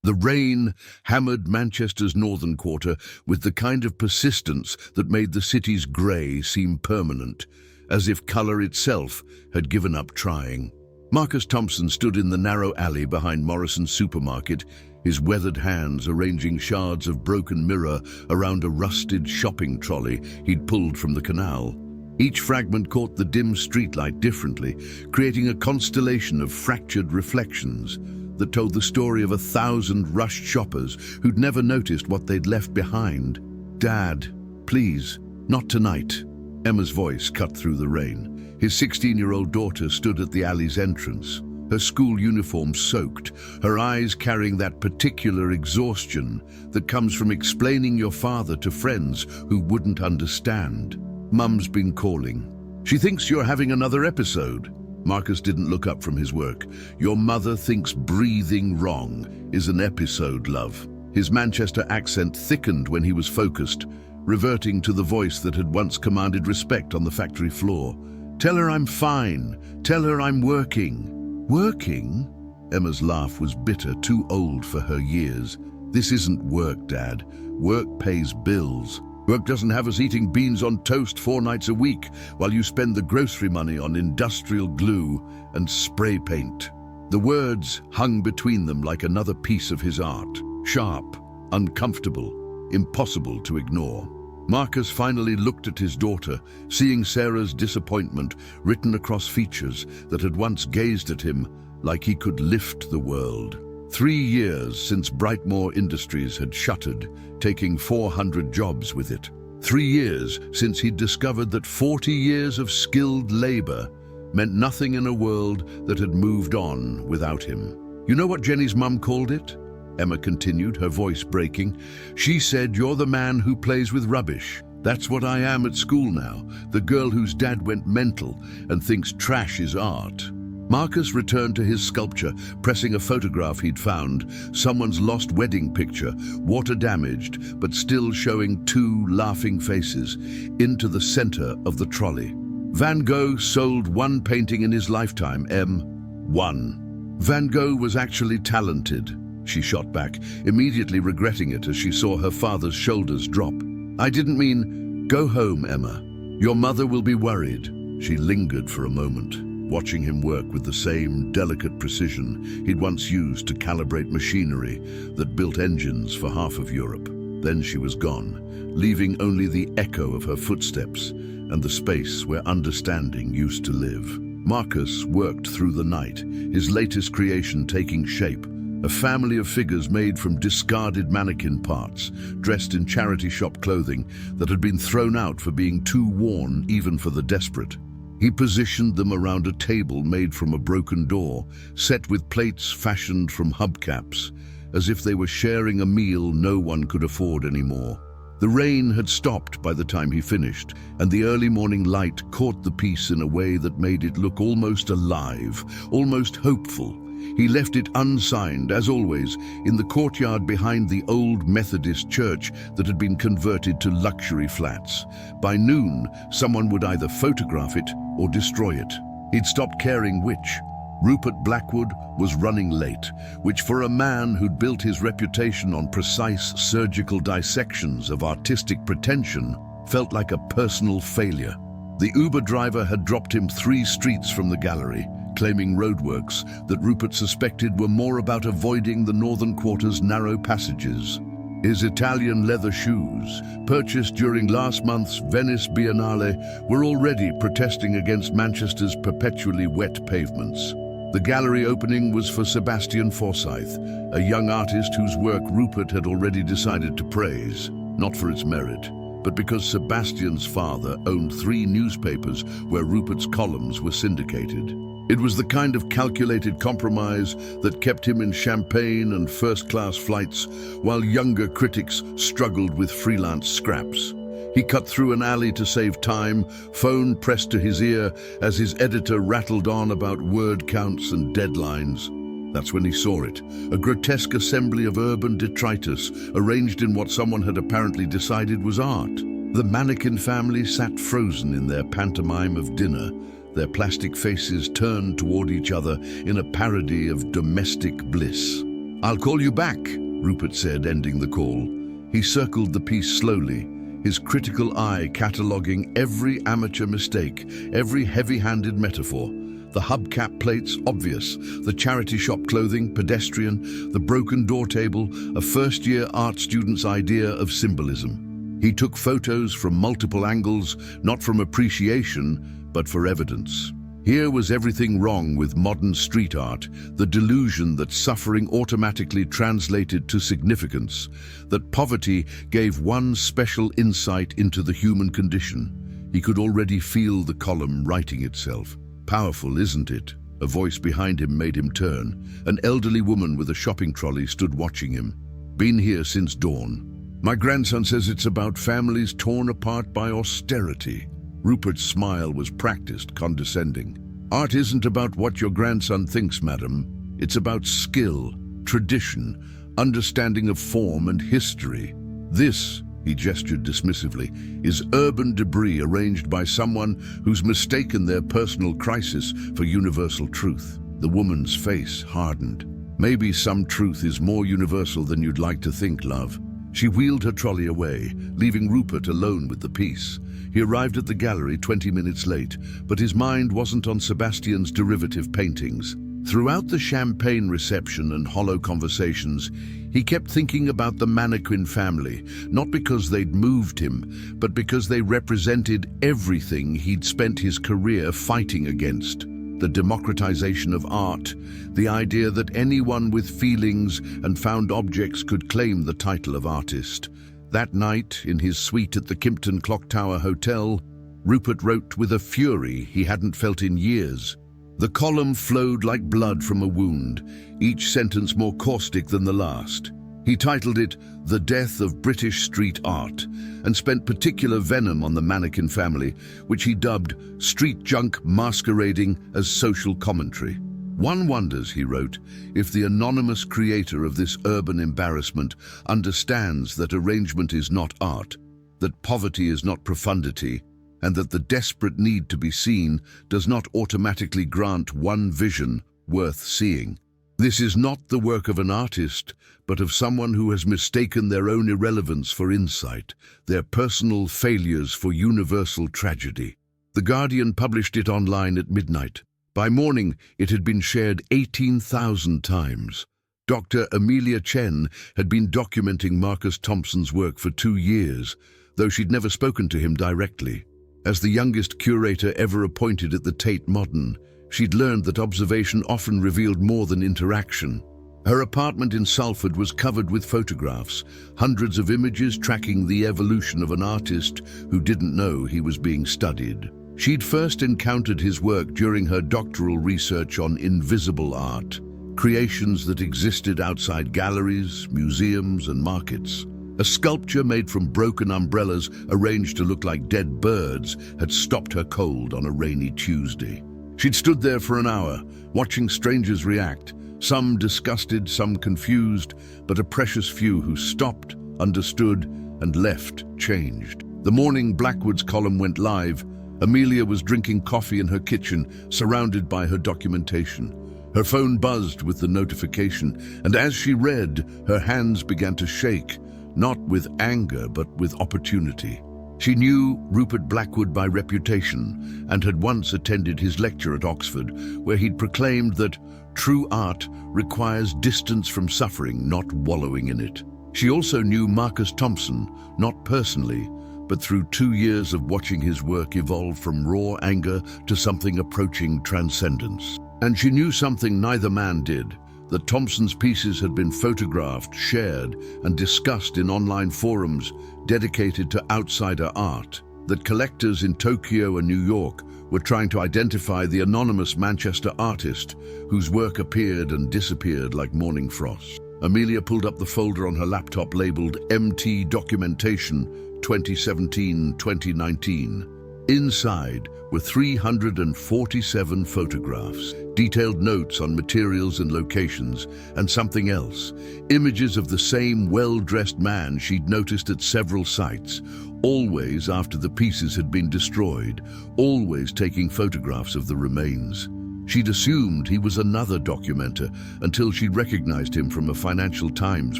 The rain hammered Manchester's northern quarter with the kind of persistence that made the city's grey seem permanent, as if colour itself had given up trying. Marcus Thompson stood in the narrow alley behind Morrison's supermarket, his weathered hands arranging shards of broken mirror around a rusted shopping trolley he'd pulled from the canal. Each fragment caught the dim streetlight differently, creating a constellation of fractured reflections that told the story of 1,000 rushed shoppers who'd never noticed what they'd left behind. "Dad, please, not tonight." Emma's voice cut through the rain. His 16-year-old daughter stood at the alley's entrance, her school uniform soaked, her eyes carrying that particular exhaustion that comes from explaining your father to friends who wouldn't understand. "Mum's been calling. She thinks you're having another episode." Marcus didn't look up from his work. "Your mother thinks breathing wrong is an episode, love." His Manchester accent thickened when he was focused, reverting to the voice that had once commanded respect on the factory floor. "Tell her I'm fine. Tell her I'm working." "Working?" Emma's laugh was bitter, too old for her years. "This isn't work, Dad. Work pays bills. Work doesn't have us eating beans on toast 4 nights a week while you spend the grocery money on industrial glue and spray paint." The words hung between them like another piece of his art, sharp, uncomfortable, impossible to ignore. Marcus finally looked at his daughter, seeing Sarah's disappointment written across features that had once gazed at him like he could lift the world. 3 years since Brightmoor Industries had shuttered, taking 400 jobs with it. 3 years since he'd discovered that 40 years of skilled labor meant nothing in a world that had moved on without him. "You know what Jenny's mum called it?" Emma continued, her voice breaking. "She said, 'You're the man who plays with rubbish.' That's what I am at school now, the girl whose dad went mental and thinks trash is art." Marcus returned to his sculpture, pressing a photograph he'd found, someone's lost wedding picture, water-damaged, but still showing 2 laughing faces, into the center of the trolley. "Van Gogh sold 1 painting in his lifetime, Em. 1. Van Gogh was actually talented," she shot back, immediately regretting it as she saw her father's shoulders drop. "I didn't mean, go home, Emma. Your mother will be worried." She lingered for a moment, watching him work with the same delicate precision he'd once used to calibrate machinery that built engines for half of Europe. Then she was gone, leaving only the echo of her footsteps and the space where understanding used to live. Marcus worked through the night, his latest creation taking shape, a family of figures made from discarded mannequin parts, dressed in charity shop clothing that had been thrown out for being too worn even for the desperate. He positioned them around a table made from a broken door, set with plates fashioned from hubcaps, as if they were sharing a meal no one could afford anymore. The rain had stopped by the time he finished, and the early morning light caught the piece in a way that made it look almost alive, almost hopeful. He left it unsigned, as always, in the courtyard behind the old Methodist church that had been converted to luxury flats. By noon, someone would either photograph it or destroy it. He'd stopped caring which. Rupert Blackwood was running late, which for a man who'd built his reputation on precise surgical dissections of artistic pretension felt like a personal failure. The Uber driver had dropped him 3 streets from the gallery, claiming roadworks that Rupert suspected were more about avoiding the northern quarter's narrow passages. His Italian leather shoes, purchased during last month's Venice Biennale, were already protesting against Manchester's perpetually wet pavements. The gallery opening was for Sebastian Forsyth, a young artist whose work Rupert had already decided to praise, not for its merit, but because Sebastian's father owned 3 newspapers where Rupert's columns were syndicated. It was the kind of calculated compromise that kept him in champagne and first-class flights, while younger critics struggled with freelance scraps. He cut through an alley to save time, phone pressed to his ear as his editor rattled on about word counts and deadlines. That's when he saw it, a grotesque assembly of urban detritus arranged in what someone had apparently decided was art. The mannequin family sat frozen in their pantomime of dinner, their plastic faces turned toward each other in a parody of domestic bliss. "I'll call you back," Rupert said, ending the call. He circled the piece slowly, his critical eye cataloguing every amateur mistake, every heavy-handed metaphor. The hubcap plates, obvious. The charity shop clothing, pedestrian. The broken door table, a first-year art student's idea of symbolism. He took photos from multiple angles, not from appreciation, but for evidence. Here was everything wrong with modern street art, the delusion that suffering automatically translated to significance, that poverty gave one special insight into the human condition. He could already feel the column writing itself. "Powerful, isn't it?" A voice behind him made him turn. An elderly woman with a shopping trolley stood watching him. "Been here since dawn. My grandson says it's about families torn apart by austerity." Rupert's smile was practiced, condescending. "Art isn't about what your grandson thinks, madam. It's about skill, tradition, understanding of form and history. This," he gestured dismissively, "is urban debris arranged by someone who's mistaken their personal crisis for universal truth." The woman's face hardened. "Maybe some truth is more universal than you'd like to think, love." She wheeled her trolley away, leaving Rupert alone with the piece. He arrived at the gallery 20 minutes late, but his mind wasn't on Sebastian's derivative paintings. Throughout the champagne reception and hollow conversations, he kept thinking about the mannequin family, not because they'd moved him, but because they represented everything he'd spent his career fighting against. The democratization of art, the idea that anyone with feelings and found objects could claim the title of artist. That night, in his suite at the Kimpton Clock Tower Hotel, Rupert wrote with a fury he hadn't felt in years. The column flowed like blood from a wound, each sentence more caustic than the last. He titled it "The Death of British Street Art" and spent particular venom on the mannequin family, which he dubbed street junk masquerading as social commentary. "One wonders," he wrote, "if the anonymous creator of this urban embarrassment understands that arrangement is not art, that poverty is not profundity, and that the desperate need to be seen does not automatically grant one vision worth seeing. This is not the work of an artist, but of someone who has mistaken their own irrelevance for insight, their personal failures for universal tragedy." The Guardian published it online at midnight. By morning, it had been shared 18,000 times. Dr. Amelia Chen had been documenting Marcus Thompson's work for 2 years, though she'd never spoken to him directly. As the youngest curator ever appointed at the Tate Modern, she'd learned that observation often revealed more than interaction. Her apartment in Salford was covered with photographs, hundreds of images tracking the evolution of an artist who didn't know he was being studied. She'd first encountered his work during her doctoral research on invisible art, creations that existed outside galleries, museums, and markets. A sculpture made from broken umbrellas arranged to look like dead birds had stopped her cold on a rainy Tuesday. She'd stood there for an hour, watching strangers react, some disgusted, some confused, but a precious few who stopped, understood, and left changed. The morning Blackwood's column went live, Amelia was drinking coffee in her kitchen, surrounded by her documentation. Her phone buzzed with the notification, and as she read, her hands began to shake, not with anger, but with opportunity. She knew Rupert Blackwood by reputation and had once attended his lecture at Oxford, where he'd proclaimed that true art requires distance from suffering, not wallowing in it. She also knew Marcus Thompson, not personally, but through 2 years of watching his work evolve from raw anger to something approaching transcendence. And she knew something neither man did, that Thompson's pieces had been photographed, shared, and discussed in online forums dedicated to outsider art, that collectors in Tokyo and New York were trying to identify the anonymous Manchester artist whose work appeared and disappeared like morning frost. Amelia pulled up the folder on her laptop labeled MT Documentation 2017-2019. Inside were 347 photographs, detailed notes on materials and locations, and something else, images of the same well-dressed man she'd noticed at several sites, always after the pieces had been destroyed, always taking photographs of the remains. She'd assumed he was another documenter until she'd recognized him from a Financial Times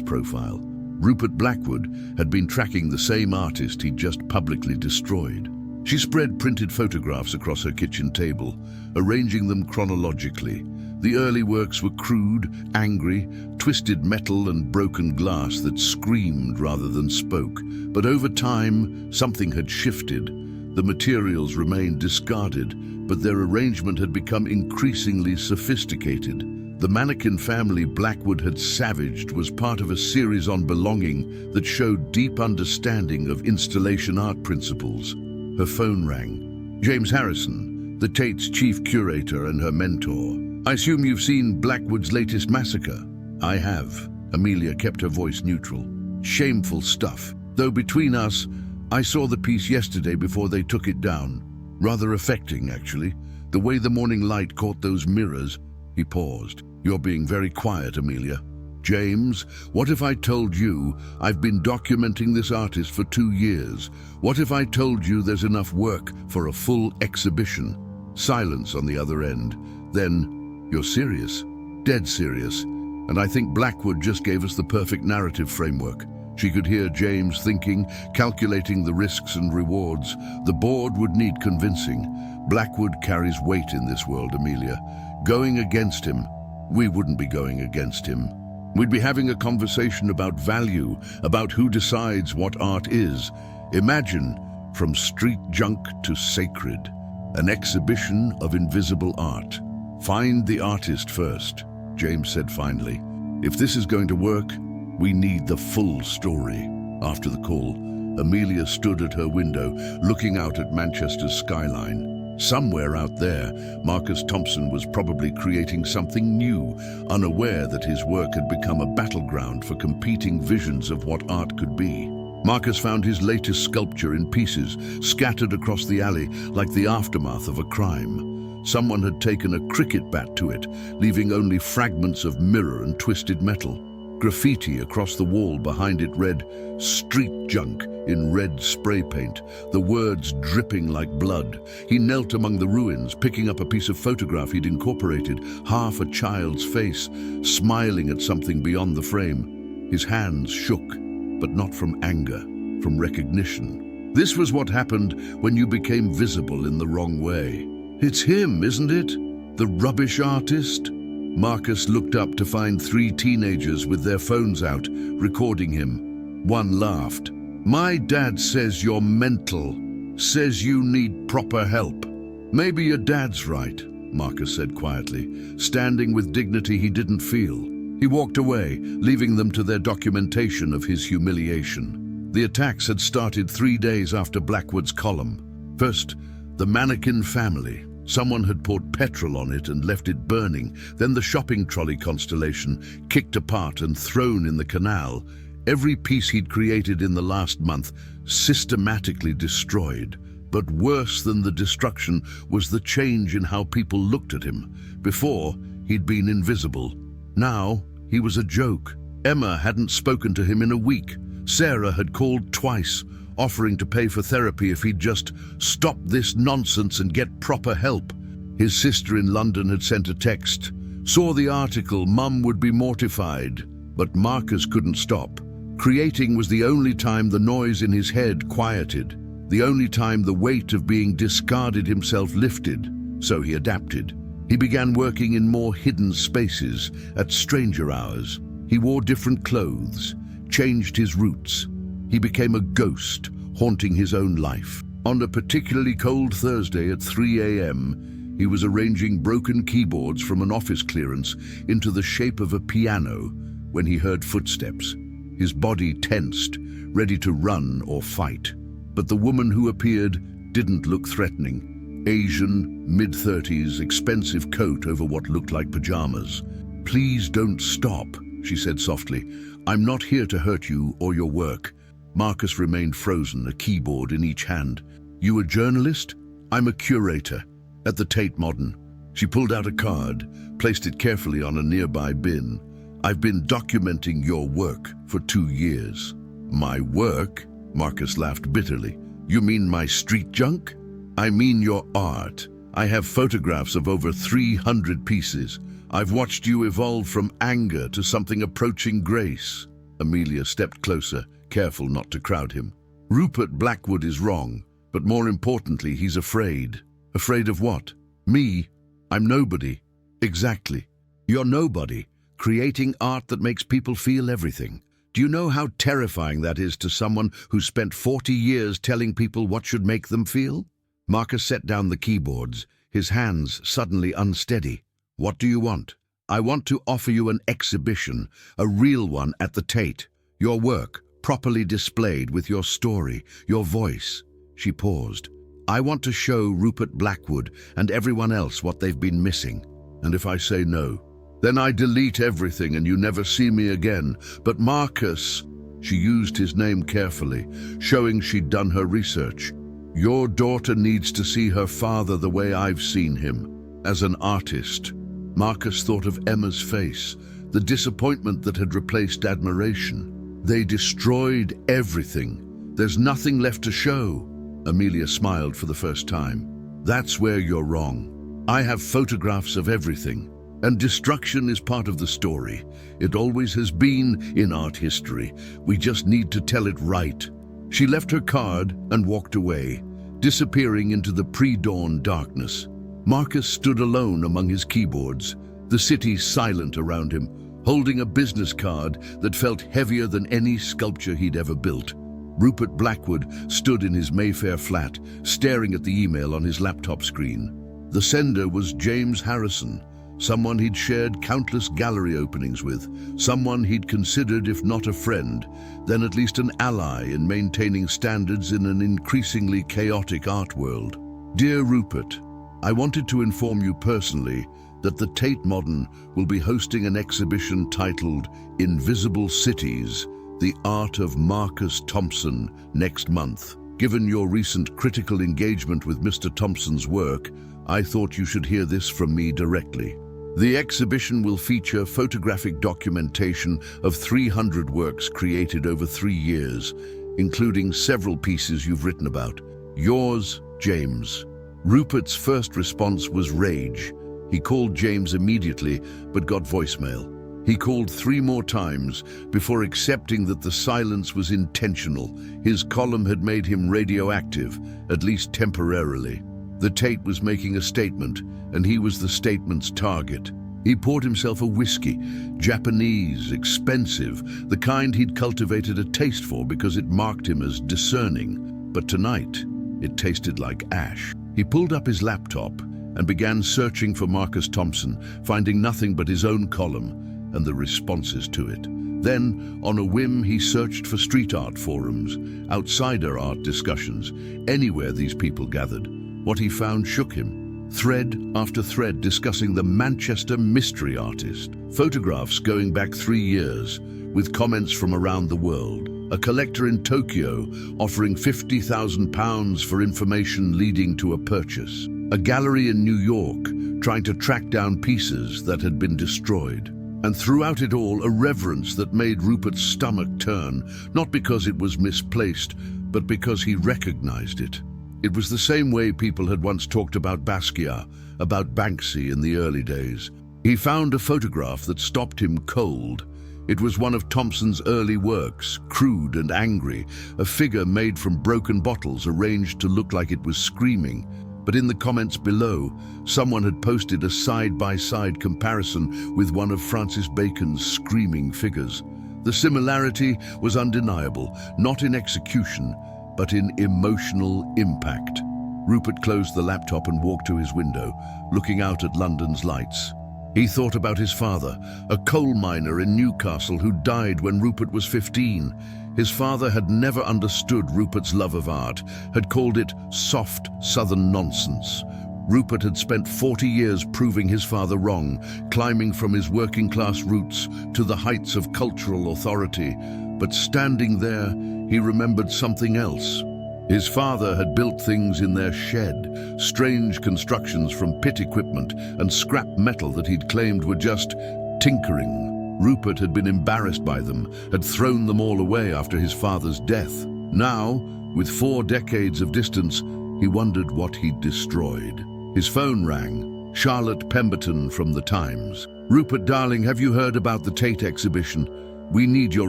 profile. Rupert Blackwood had been tracking the same artist he'd just publicly destroyed. She spread printed photographs across her kitchen table, arranging them chronologically. The early works were crude, angry, twisted metal and broken glass that screamed rather than spoke. But over time, something had shifted. The materials remained discarded, but their arrangement had become increasingly sophisticated. The mannequin family Blackwood had savaged was part of a series on belonging that showed deep understanding of installation art principles. Her phone rang. James Harrison, the Tate's chief curator and her mentor. "I assume you've seen Blackwood's latest massacre?" "I have." Amelia kept her voice neutral. "Shameful stuff. Though between us, I saw the piece yesterday before they took it down. Rather affecting, actually. The way the morning light caught those mirrors." He paused. "You're being very quiet, Amelia." "James, what if I told you I've been documenting this artist for 2 years? What if I told you there's enough work for a full exhibition?" Silence on the other end. Then, "You're serious?" "Dead serious. And I think Blackwood just gave us the perfect narrative framework." She could hear James thinking, calculating the risks and rewards. The board would need convincing. Blackwood carries weight in this world, Amelia. Going against him, we wouldn't be going against him. We'd be having a conversation about value, about who decides what art is. Imagine, from street junk to sacred, an exhibition of invisible art. "Find the artist first," James said finally. "If this is going to work, we need the full story." After the call, Amelia stood at her window, looking out at Manchester's skyline. Somewhere out there, Marcus Thompson was probably creating something new, unaware that his work had become a battleground for competing visions of what art could be. Marcus found his latest sculpture in pieces, scattered across the alley like the aftermath of a crime. Someone had taken a cricket bat to it, leaving only fragments of mirror and twisted metal. Graffiti across the wall behind it read, "Street Junk," in red spray paint, the words dripping like blood. He knelt among the ruins, picking up a piece of photograph he'd incorporated, half a child's face, smiling at something beyond the frame. His hands shook, but not from anger, from recognition. This was what happened when you became visible in the wrong way. "It's him, isn't it? The rubbish artist?" Marcus looked up to find 3 teenagers with their phones out, recording him. One laughed. "My dad says you're mental, says you need proper help." "Maybe your dad's right," Marcus said quietly, standing with dignity he didn't feel. He walked away, leaving them to their documentation of his humiliation. The attacks had started 3 days after Blackwood's column. First, the mannequin family. Someone had poured petrol on it and left it burning. Then the shopping trolley constellation, kicked apart and thrown in the canal. Every piece he'd created in the last month, systematically destroyed. But worse than the destruction was the change in how people looked at him. Before, he'd been invisible. Now, he was a joke. Emma hadn't spoken to him in a week. Sarah had called twice, offering to pay for therapy if he'd just stop this nonsense and get proper help. His sister in London had sent a text. Saw the article, Mum would be mortified. But Marcus couldn't stop. Creating was the only time the noise in his head quieted, the only time the weight of being discarded himself lifted. So he adapted. He began working in more hidden spaces, at stranger hours. He wore different clothes, changed his routes. He became a ghost, haunting his own life. On a particularly cold Thursday at 3 a.m., he was arranging broken keyboards from an office clearance into the shape of a piano when he heard footsteps. His body tensed, ready to run or fight. But the woman who appeared didn't look threatening. Asian, mid-30s, expensive coat over what looked like pajamas. "Please don't stop," she said softly. "I'm not here to hurt you or your work." Marcus remained frozen, a keyboard in each hand. "You a journalist?" "I'm a curator at the Tate Modern." She pulled out a card, placed it carefully on a nearby bin. "I've been documenting your work for 2 years." "My work?" Marcus laughed bitterly. "You mean my street junk?" "I mean your art. I have photographs of over 300 pieces. I've watched you evolve from anger to something approaching grace." Amelia stepped closer, careful not to crowd him. "Rupert Blackwood is wrong, but more importantly, he's afraid." "Afraid of what?" "Me. I'm nobody." "Exactly. You're nobody, creating art that makes people feel everything. Do you know how terrifying that is to someone who spent 40 years telling people what should make them feel?" Marcus set down the keyboards, his hands suddenly unsteady. "What do you want?" "I want to offer you an exhibition, a real one at the Tate. Your work, properly displayed with your story, your voice." She paused. "I want to show Rupert Blackwood and everyone else what they've been missing. And if I say no, then I delete everything and you never see me again." "But Marcus," she used his name carefully, showing she'd done her research. "Your daughter needs to see her father the way I've seen him, as an artist." Marcus thought of Emma's face, the disappointment that had replaced admiration. "They destroyed everything. There's nothing left to show." Amelia smiled for the first time. "That's where you're wrong. I have photographs of everything. And destruction is part of the story. It always has been in art history. We just need to tell it right." She left her card and walked away, disappearing into the pre-dawn darkness. Marcus stood alone among his keyboards, the city silent around him, holding a business card that felt heavier than any sculpture he'd ever built. Rupert Blackwood stood in his Mayfair flat, staring at the email on his laptop screen. The sender was James Harrison, someone he'd shared countless gallery openings with, someone he'd considered, if not a friend, then at least an ally in maintaining standards in an increasingly chaotic art world. "Dear Rupert, I wanted to inform you personally that the Tate Modern will be hosting an exhibition titled Invisible Cities, The Art of Marcus Thompson next month. Given your recent critical engagement with Mr. Thompson's work, I thought you should hear this from me directly. The exhibition will feature photographic documentation of 300 works created over 3 years, including several pieces you've written about. Yours, James." Rupert's first response was rage. He called James immediately, but got voicemail. He called 3 more times before accepting that the silence was intentional. His column had made him radioactive, at least temporarily. The Tate was making a statement, and he was the statement's target. He poured himself a whiskey, Japanese, expensive, the kind he'd cultivated a taste for because it marked him as discerning. But tonight, it tasted like ash. He pulled up his laptop and began searching for Marcus Thompson, finding nothing but his own column and the responses to it. Then, on a whim, he searched for street art forums, outsider art discussions, anywhere these people gathered. What he found shook him. Thread after thread discussing the Manchester mystery artist. Photographs going back 3 years, with comments from around the world. A collector in Tokyo offering £50,000 for information leading to a purchase. A gallery in New York trying to track down pieces that had been destroyed. And throughout it all, a reverence that made Rupert's stomach turn, not because it was misplaced, but because he recognized it. It was the same way people had once talked about Basquiat, about Banksy in the early days. He found a photograph that stopped him cold. It was one of Thompson's early works, crude and angry, a figure made from broken bottles arranged to look like it was screaming. But in the comments below, someone had posted a side-by-side comparison with one of Francis Bacon's screaming figures. The similarity was undeniable, not in execution, but in emotional impact. Rupert closed the laptop and walked to his window, looking out at London's lights. He thought about his father, a coal miner in Newcastle who died when Rupert was 15. His father had never understood Rupert's love of art, had called it soft southern nonsense. Rupert had spent 40 years proving his father wrong, climbing from his working-class roots to the heights of cultural authority. But standing there, he remembered something else. His father had built things in their shed, strange constructions from pit equipment and scrap metal that he'd claimed were just tinkering. Rupert had been embarrassed by them, had thrown them all away after his father's death. Now, with 4 decades of distance, he wondered what he'd destroyed. His phone rang. Charlotte Pemberton from The Times. "Rupert, darling, have you heard about the Tate exhibition? We need your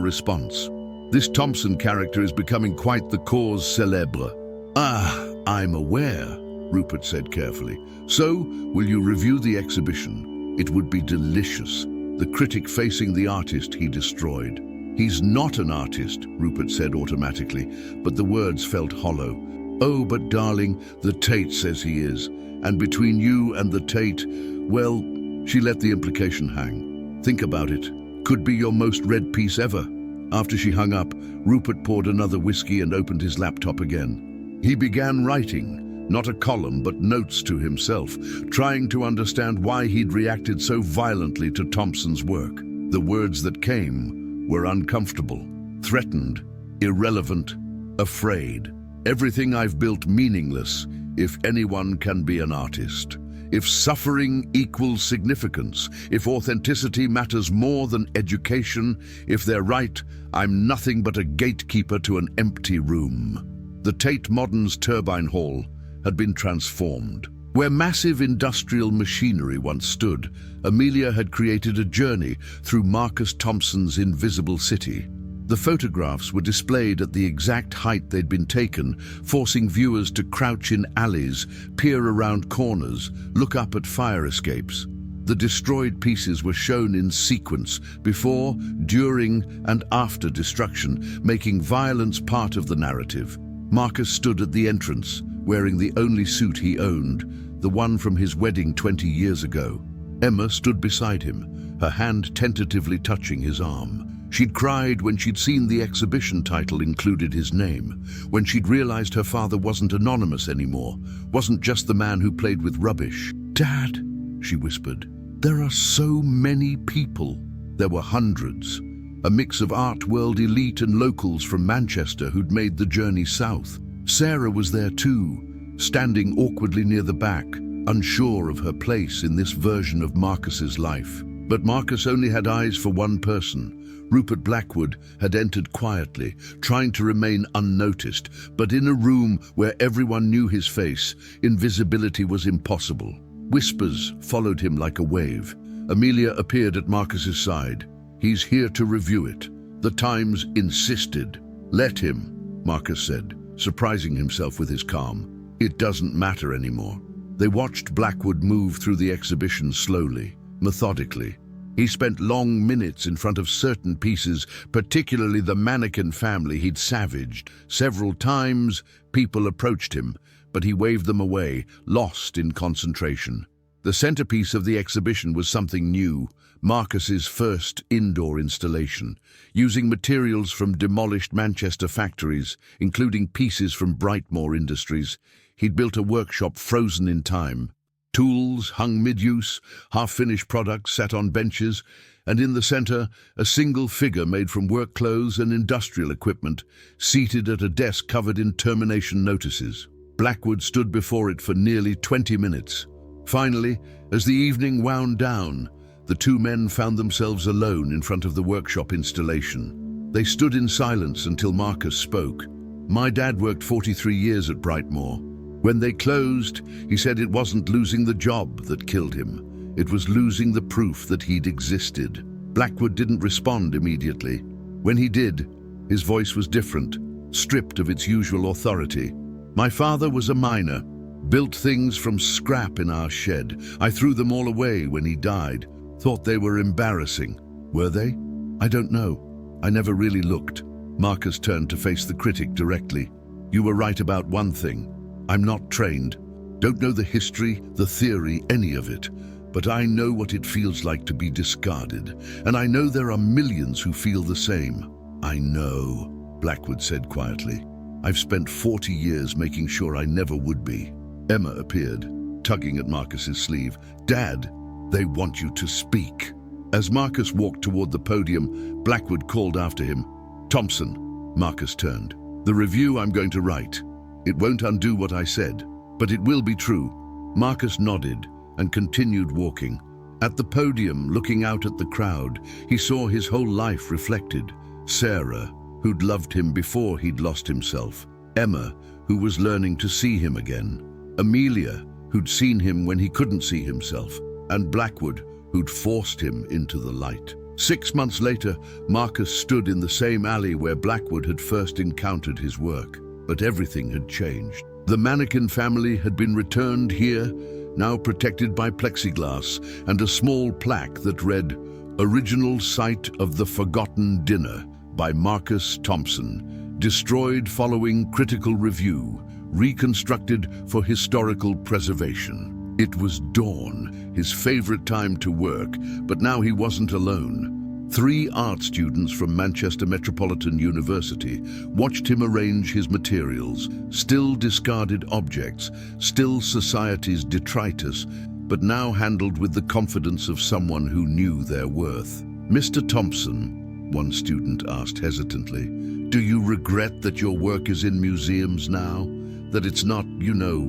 response. This Thompson character is becoming quite the cause célèbre." "Ah, I'm aware," Rupert said carefully. "So, will you review the exhibition? It would be delicious. The critic facing the artist he destroyed." "He's not an artist," Rupert said automatically, but the words felt hollow. "Oh, but darling, the Tate says he is. And between you and the Tate, well," she let the implication hang. "Think about it. Could be your most read piece ever." After she hung up, Rupert poured another whiskey and opened his laptop again. He began writing, not a column but notes to himself, trying to understand why he'd reacted so violently to Thompson's work. The words that came were uncomfortable, threatened, irrelevant, afraid. "Everything I've built meaningless, if anyone can be an artist. If suffering equals significance, if authenticity matters more than education, if they're right, I'm nothing but a gatekeeper to an empty room." The Tate Modern's turbine hall had been transformed. Where massive industrial machinery once stood, Amelia had created a journey through Marcus Thompson's invisible city. The photographs were displayed at the exact height they'd been taken, forcing viewers to crouch in alleys, peer around corners, look up at fire escapes. The destroyed pieces were shown in sequence, before, during, and after destruction, making violence part of the narrative. Marcus stood at the entrance, wearing the only suit he owned, the one from his wedding 20 years ago. Emma stood beside him, her hand tentatively touching his arm. She'd cried when she'd seen the exhibition title included his name, when she'd realized her father wasn't anonymous anymore, wasn't just the man who played with rubbish. "Dad," she whispered, "there are so many people." There were hundreds, a mix of art world elite and locals from Manchester who'd made the journey south. Sarah was there too, standing awkwardly near the back, unsure of her place in this version of Marcus's life. But Marcus only had eyes for one person. Rupert Blackwood had entered quietly, trying to remain unnoticed, but in a room where everyone knew his face, invisibility was impossible. Whispers followed him like a wave. Amelia appeared at Marcus's side. "He's here to review it." The Times insisted. "Let him," Marcus said, surprising himself with his calm. "It doesn't matter anymore." They watched Blackwood move through the exhibition slowly, methodically. He spent long minutes in front of certain pieces, particularly the mannequin family he'd savaged. Several times, people approached him, but he waved them away, lost in concentration. The centerpiece of the exhibition was something new, Marcus's first indoor installation. Using materials from demolished Manchester factories, including pieces from Brightmoor Industries, he'd built a workshop frozen in time. Tools hung mid-use, half-finished products sat on benches, and in the center, a single figure made from work clothes and industrial equipment, seated at a desk covered in termination notices. Blackwood stood before it for nearly 20 minutes. Finally, as the evening wound down, the two men found themselves alone in front of the workshop installation. They stood in silence until Marcus spoke. "My dad worked 43 years at Brightmoor. When they closed, he said it wasn't losing the job that killed him. It was losing the proof that he'd existed." Blackwood didn't respond immediately. When he did, his voice was different, stripped of its usual authority. "My father was a miner, built things from scrap in our shed. I threw them all away when he died. Thought they were embarrassing. Were they? I don't know. I never really looked." Marcus turned to face the critic directly. "You were right about one thing. I'm not trained. Don't know the history, the theory, any of it. But I know what it feels like to be discarded. And I know there are millions who feel the same." "I know," Blackwood said quietly. "I've spent 40 years making sure I never would be." Emma appeared, tugging at Marcus's sleeve. "Dad, they want you to speak." As Marcus walked toward the podium, Blackwood called after him. "Thompson," Marcus turned. "The review I'm going to write. It won't undo what I said, but it will be true." Marcus nodded and continued walking. At the podium, looking out at the crowd, he saw his whole life reflected. Sarah, who'd loved him before he'd lost himself. Emma, who was learning to see him again. Amelia, who'd seen him when he couldn't see himself, and Blackwood, who'd forced him into the light. 6 months later, Marcus stood in the same alley where Blackwood had first encountered his work. But everything had changed. The mannequin family had been returned here, now protected by plexiglass and a small plaque that read, "Original Site of the Forgotten Dinner" by Marcus Thompson, destroyed following critical review, reconstructed for historical preservation. It was dawn, his favorite time to work, but now he wasn't alone. 3 art students from Manchester Metropolitan University watched him arrange his materials, still discarded objects, still society's detritus, but now handled with the confidence of someone who knew their worth. "Mr. Thompson," one student asked hesitantly, "do you regret that your work is in museums now? That it's not,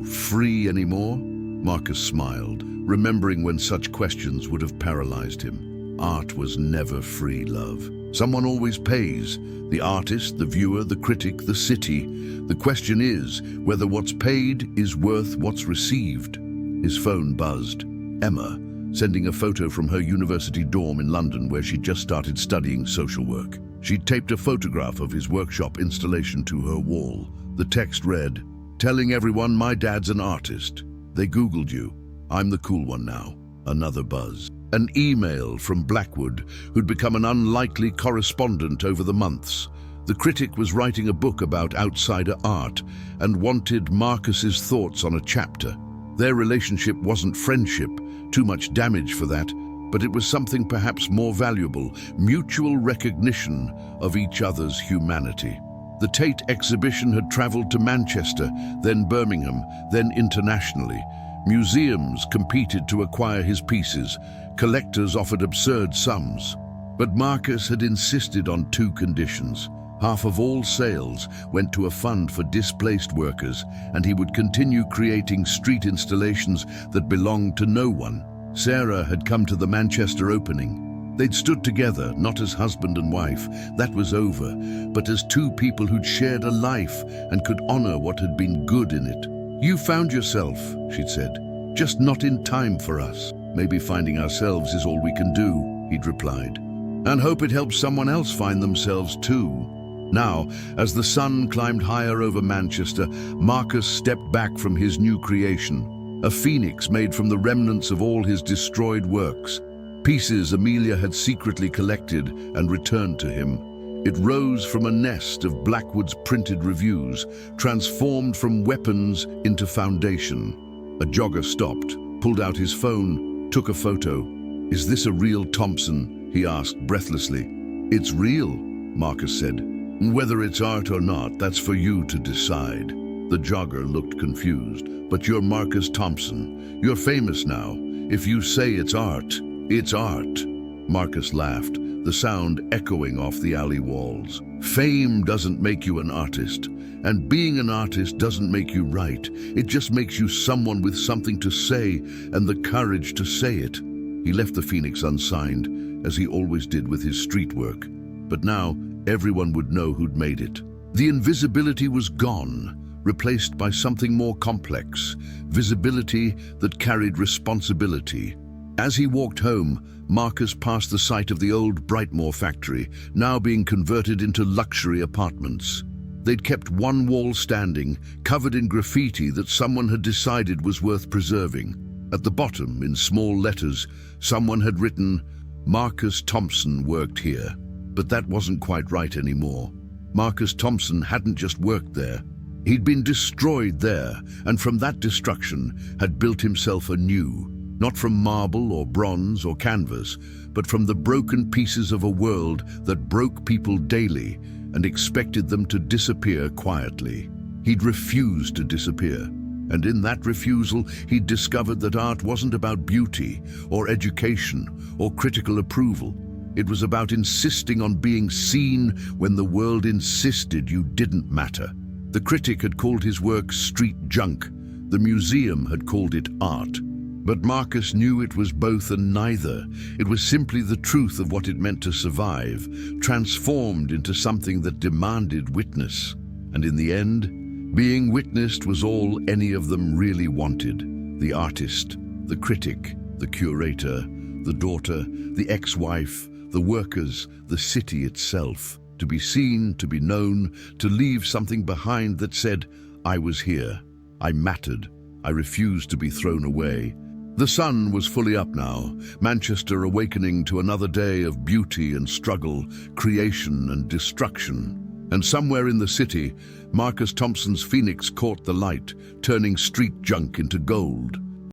free anymore?" Marcus smiled, remembering when such questions would have paralyzed him. Art was never free, love. Someone always pays. The artist, the viewer, the critic, the city. The question is whether what's paid is worth what's received. His phone buzzed. Emma, sending a photo from her university dorm in London where she'd just started studying social work. She'd taped a photograph of his workshop installation to her wall. The text read, "Telling everyone my dad's an artist. They Googled you. I'm the cool one now." Another buzz. An email from Blackwood, who'd become an unlikely correspondent over the months. The Critic was writing a book about outsider art and wanted Marcus's thoughts on a chapter. Their relationship wasn't friendship, too much damage for that, but it was something perhaps more valuable, mutual recognition of each other's humanity. The Tate exhibition had traveled to Manchester, then Birmingham, then internationally. Museums competed to acquire his pieces. Collectors offered absurd sums. But Marcus had insisted on 2 conditions. Half of all sales went to a fund for displaced workers, and he would continue creating street installations that belonged to no one. Sarah had come to the Manchester opening. They'd stood together, not as husband and wife, that was over, but as 2 people who'd shared a life and could honor what had been good in it. "You found yourself," she'd said, "just not in time for us." "Maybe finding ourselves is all we can do," he'd replied, "and hope it helps someone else find themselves too." Now, as the sun climbed higher over Manchester, Marcus stepped back from his new creation, a phoenix made from the remnants of all his destroyed works, pieces Amelia had secretly collected and returned to him. It rose from a nest of Blackwood's printed reviews, transformed from weapons into foundation. A jogger stopped, pulled out his phone, took a photo. "Is this a real Thompson?" he asked breathlessly. "It's real," Marcus said. "Whether it's art or not, that's for you to decide." The jogger looked confused. "But you're Marcus Thompson. You're famous now. If you say it's art, it's art." Marcus laughed, the sound echoing off the alley walls. "Fame doesn't make you an artist, and being an artist doesn't make you right. It just makes you someone with something to say and the courage to say it." He left the phoenix unsigned, as he always did with his street work. But now, everyone would know who'd made it. The invisibility was gone, replaced by something more complex, visibility that carried responsibility. As he walked home, Marcus passed the site of the old Brightmoor factory, now being converted into luxury apartments. They'd kept one wall standing, covered in graffiti that someone had decided was worth preserving. At the bottom, in small letters, someone had written, "Marcus Thompson worked here." But that wasn't quite right anymore. Marcus Thompson hadn't just worked there. He'd been destroyed there, and from that destruction had built himself anew. Not from marble or bronze or canvas, but from the broken pieces of a world that broke people daily and expected them to disappear quietly. He'd refused to disappear, and in that refusal he'd discovered that art wasn't about beauty or education or critical approval. It was about insisting on being seen when the world insisted you didn't matter. The Critic had called his work street junk. The museum had called it art. But Marcus knew it was both and neither. It was simply the truth of what it meant to survive, transformed into something that demanded witness. And in the end, being witnessed was all any of them really wanted. The artist, the critic, the curator, the daughter, the ex-wife, the workers, the city itself. To be seen, to be known, to leave something behind that said, I was here, I mattered, I refused to be thrown away. The sun was fully up now, Manchester awakening to another day of beauty and struggle, creation and destruction. And somewhere in the city, Marcus Thompson's phoenix caught the light, turning street junk into gold.